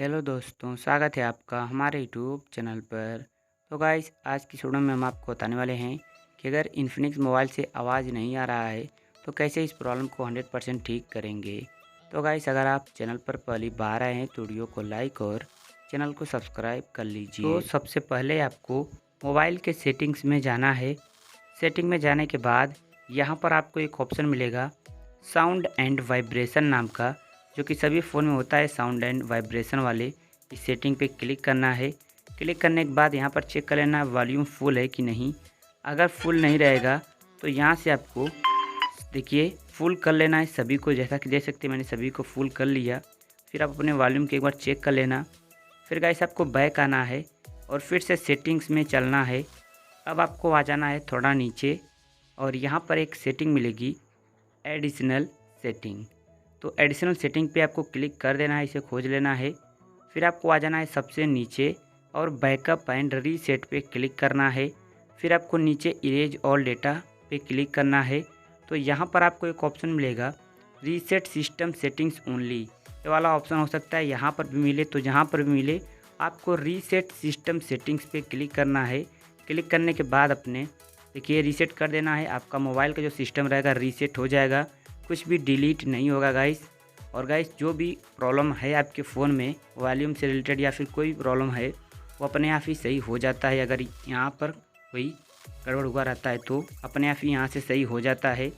Hello दोस्तों, स्वागत है आपका हमारे यूट्यूब चैनल पर। तो गाइस, आज की वीडियो में हम आपको बताने वाले हैं कि अगर इन्फिनिक्स मोबाइल से आवाज़ नहीं आ रहा है तो कैसे इस प्रॉब्लम को 100% ठीक करेंगे। तो गाइस, अगर आप चैनल पर पहली बार आए हैं तो वीडियो को लाइक और चैनल को सब्सक्राइब कर लीजिए। तो सबसे पहले आपको मोबाइल के सेटिंग्स में जाना है। सेटिंग में जाने के बाद यहाँ पर आपको एक ऑप्शन मिलेगा साउंड एंड वाइब्रेशन नाम का, जो कि सभी फ़ोन में होता है। साउंड एंड वाइब्रेशन वाले इस सेटिंग पे क्लिक करना है। क्लिक करने के बाद यहाँ पर चेक कर लेना वॉल्यूम फुल है कि नहीं। अगर फुल नहीं रहेगा तो यहाँ से आपको देखिए फुल कर लेना है सभी को। जैसा कि देख सकते हैं मैंने सभी को फुल कर लिया। फिर आप अपने वॉल्यूम को एक बार चेक कर लेना। फिर गाइस आपको बैक आना है और फिर से सेटिंग्स में चलना है। अब आपको आ जाना है थोड़ा नीचे और यहाँ पर एक सेटिंग मिलेगी एडिशनल सेटिंग। तो एडिशनल सेटिंग पे आपको क्लिक कर देना है, इसे खोज लेना है। फिर आपको आ जाना है सबसे नीचे और बैकअप एंड रीसेट पे क्लिक करना है। फिर आपको नीचे इरेज ऑल डेटा पे क्लिक करना है। तो यहाँ पर आपको एक ऑप्शन मिलेगा रीसेट सिस्टम सेटिंग्स ओनली। ये वाला ऑप्शन हो सकता है यहाँ पर भी मिले, तो जहाँ पर भी मिले आपको रीसेट सिस्टम सेटिंग्स पे क्लिक करना है। क्लिक करने के बाद अपने देखिए रीसेट कर देना है। आपका मोबाइल का जो सिस्टम रहेगा रीसेट हो जाएगा, कुछ भी डिलीट नहीं होगा गाइस। और गाइस, जो भी प्रॉब्लम है आपके फ़ोन में वॉल्यूम से रिलेटेड या फिर कोई प्रॉब्लम है वो अपने आप ही सही हो जाता है। अगर यहाँ पर कोई गड़बड़ हुआ रहता है तो अपने आप ही यहाँ से सही हो जाता है।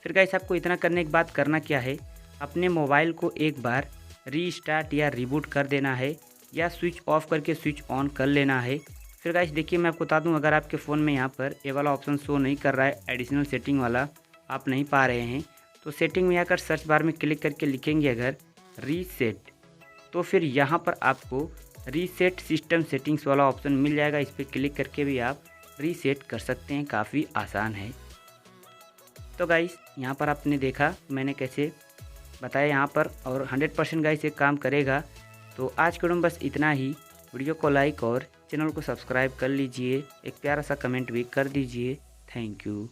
फिर गाइस, आपको इतना करने के बाद करना क्या है, अपने मोबाइल को एक बार रीस्टार्ट या रिबूट कर देना है या स्विच ऑफ करके स्विच ऑन कर लेना है। फिर गाइस देखिए, मैं आपको बता दूं, अगर आपके फ़ोन में यहाँ पर ये वाला ऑप्शन शो नहीं कर रहा है, एडिशनल सेटिंग वाला आप नहीं पा रहे हैं, तो सेटिंग में आकर सर्च बार में क्लिक करके लिखेंगे अगर रीसेट, तो फिर यहाँ पर आपको रीसेट सिस्टम सेटिंग्स वाला ऑप्शन मिल जाएगा। इस पर क्लिक करके भी आप रीसेट कर सकते हैं, काफ़ी आसान है। तो गाइस, यहाँ पर आपने देखा मैंने कैसे बताया यहाँ पर, और 100% गाइस ये काम करेगा। तो आज के वीडियो में बस इतना ही। वीडियो को लाइक और चैनल को सब्सक्राइब कर लीजिए, एक प्यारा सा कमेंट भी कर दीजिए। Thank you.